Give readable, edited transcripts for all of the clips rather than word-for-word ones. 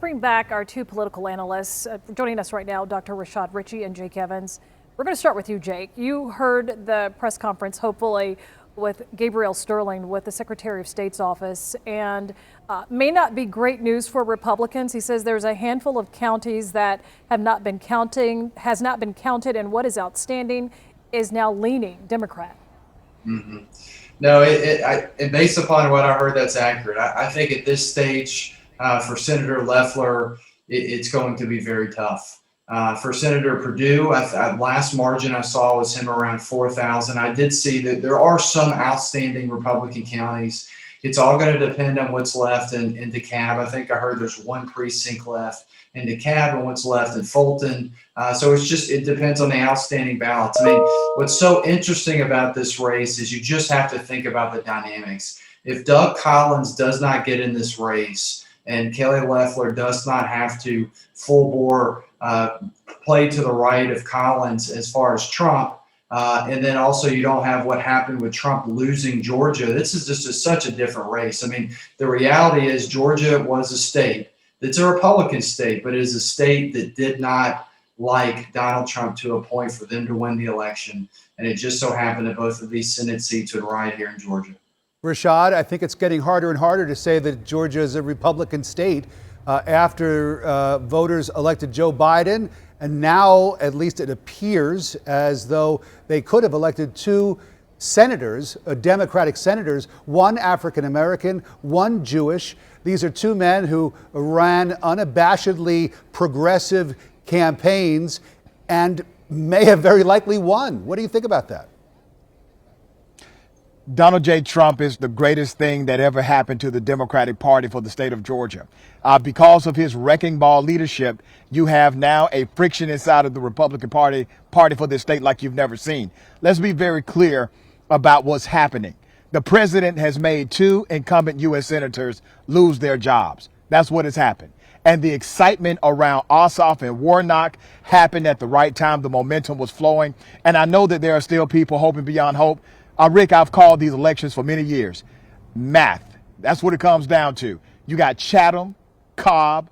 bring back our two political analysts. Joining us right now, Dr. Rashad Richey and Jake Evans. We're going to start with you, Jake. You heard the press conference, hopefully, with Gabriel Sterling with the Secretary of State's office, and may not be great news for Republicans. He says there's a handful of counties that has not been counted, and what is outstanding is now leaning Democrat. Mm-hmm. No, based upon what I heard, that's accurate. I think at this stage, for Senator Loeffler, it's going to be very tough. For Senator Perdue, last margin I saw was him around 4,000. I did see that there are some outstanding Republican counties. It's all going to depend on what's left in DeKalb. I think I heard there's one precinct left in DeKalb and what's left in Fulton. So it depends on the outstanding ballots. I mean, what's so interesting about this race is you just have to think about the dynamics. If Doug Collins does not get in this race and Kelly Loeffler does not have to full bore play to the right of Collins as far as Trump, and then also you don't have what happened with Trump losing Georgia. This is just such a different race. I mean, the reality is Georgia was a state that's a Republican state, but it is a state that did not like Donald Trump to a point for them to win the election. And it just so happened that both of these Senate seats would ride here in Georgia. Rashad, I think it's getting harder and harder to say that Georgia is a Republican state after voters elected Joe Biden. And now, at least it appears as though they could have elected two senators, Democratic senators, one African-American, one Jewish. These are two men who ran unabashedly progressive campaigns and may have very likely won. What do you think about that? Donald J. Trump is the greatest thing that ever happened to the Democratic Party for the state of Georgia. Because of his wrecking ball leadership, you have now a friction inside of the Republican Party for this state like you've never seen. Let's be very clear about what's happening. The president has made two incumbent U.S. senators lose their jobs. That's what has happened. And the excitement around Ossoff and Warnock happened at the right time. The momentum was flowing. And I know that there are still people hoping beyond hope. Rick, I've called these elections for many years. Math. That's what it comes down to. You got Chatham, Cobb,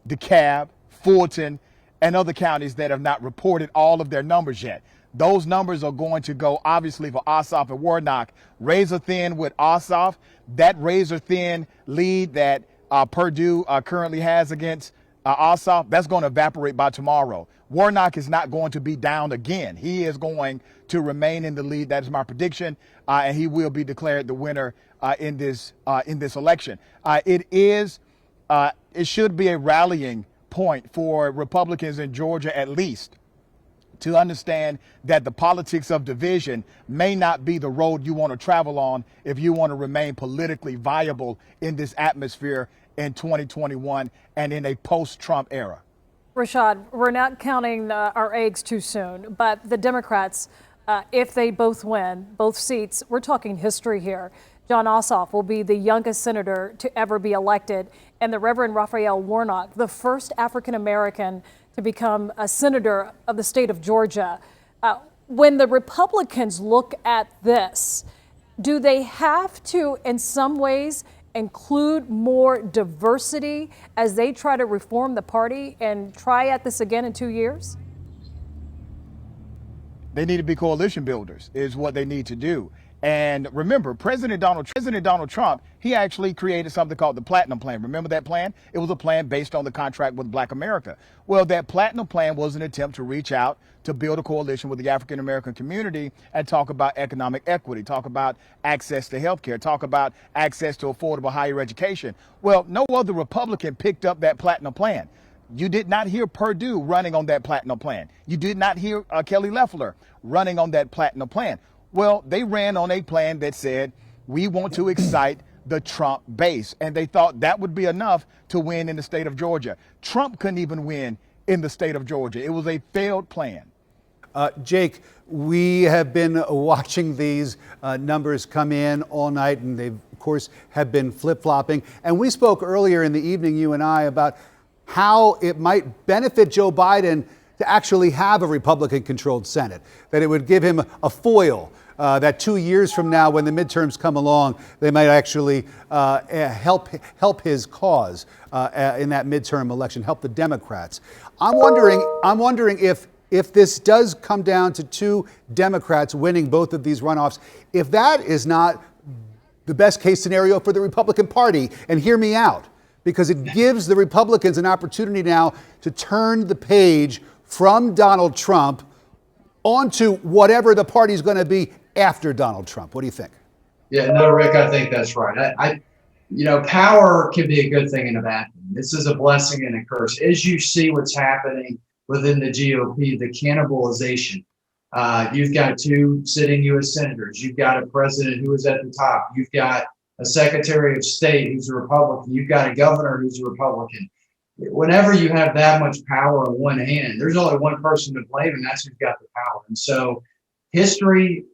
DeKalb, Fulton, and other counties that have not reported all of their numbers yet. Those numbers are going to go, obviously, for Ossoff and Warnock, razor thin with Ossoff. That razor thin lead that Perdue currently has against Ossoff, that's going to evaporate by tomorrow. Warnock is not going to be down again. He is going to remain in the lead. That is my prediction, and he will be declared the winner in this election. It should be a rallying point for Republicans in Georgia, at least, to understand that the politics of division may not be the road you want to travel on if you want to remain politically viable in this atmosphere in 2021 and in a post-Trump era. Rashad, we're not counting our eggs too soon, but the Democrats, if they both win both seats, we're talking history here. Jon Ossoff will be the youngest senator to ever be elected, and the Reverend Raphael Warnock, the first African-American to become a senator of the state of Georgia. When the Republicans look at this, do they have to, in some ways, include more diversity as they try to reform the party and try at this again in 2 years? They need to be coalition builders is what they need to do. And remember, President Donald Trump, he actually created something called the Platinum Plan. Remember that plan? It was a plan based on the contract with Black America. Well, that Platinum Plan was an attempt to reach out to build a coalition with the African American community and talk about economic equity, talk about access to health care, talk about access to affordable higher education. Well, no other Republican picked up that Platinum Plan. You did not hear Perdue running on that Platinum Plan. You did not hear Kelly Loeffler running on that Platinum Plan. Well, they ran on a plan that said, we want to excite the Trump base. And they thought that would be enough to win in the state of Georgia. Trump couldn't even win in the state of Georgia. It was a failed plan. Jake, we have been watching these numbers come in all night, and they, of course, have been flip-flopping. And we spoke earlier in the evening, you and I, about how it might benefit Joe Biden to actually have a Republican-controlled Senate, that it would give him a foil that 2 years from now, when the midterms come along, they might actually help his cause in that midterm election, help the Democrats. I'm wondering if this does come down to 2 Democrats winning both of these runoffs, if that is not the best case scenario for the Republican Party. And hear me out, because it gives the Republicans an opportunity now to turn the page from Donald Trump onto whatever the party's going to be after Donald Trump. What do you think? Yeah, no, Rick, I think that's right. Power can be a good thing and a bad thing. This is a blessing and a curse. As you see what's happening within the GOP, the cannibalization. You've got 2 sitting U.S. senators. You've got a president who is at the top. You've got a secretary of state who's a Republican. You've got a governor who's a Republican. Whenever you have that much power in one hand, there's only one person to blame, and that's who's got the power. And so history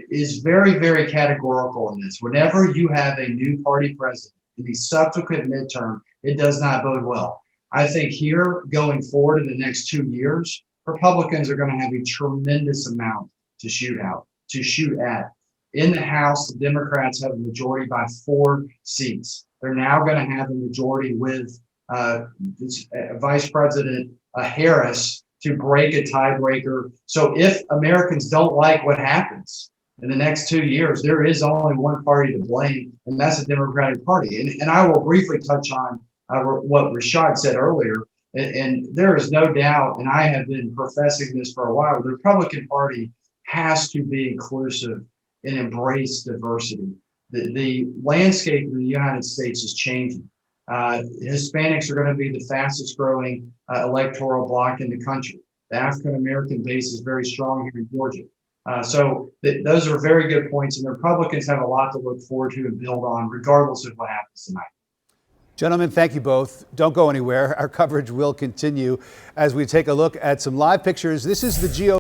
is very, very categorical in this. Whenever you have a new party president in the subsequent midterm, it does not bode well. I think here, going forward in the next 2 years, Republicans are going to have a tremendous amount to shoot at. In the House, the Democrats have a majority by 4 seats. They're now going to have a majority with Vice President Harris to break a tiebreaker. So if Americans don't like what happens in the next 2 years, there is only one party to blame, and that's the Democratic Party. And I will briefly touch on what Rashad said earlier. And there is no doubt, and I have been professing this for a while, the Republican Party has to be inclusive and embrace diversity. The landscape of the United States is changing. Hispanics are going to be the fastest growing electoral bloc in the country. The African American base is very strong here in Georgia. So those are very good points, and the Republicans have a lot to look forward to and build on, regardless of what happens tonight. Gentlemen, thank you both. Don't go anywhere. Our coverage will continue as we take a look at some live pictures. This is the GOP.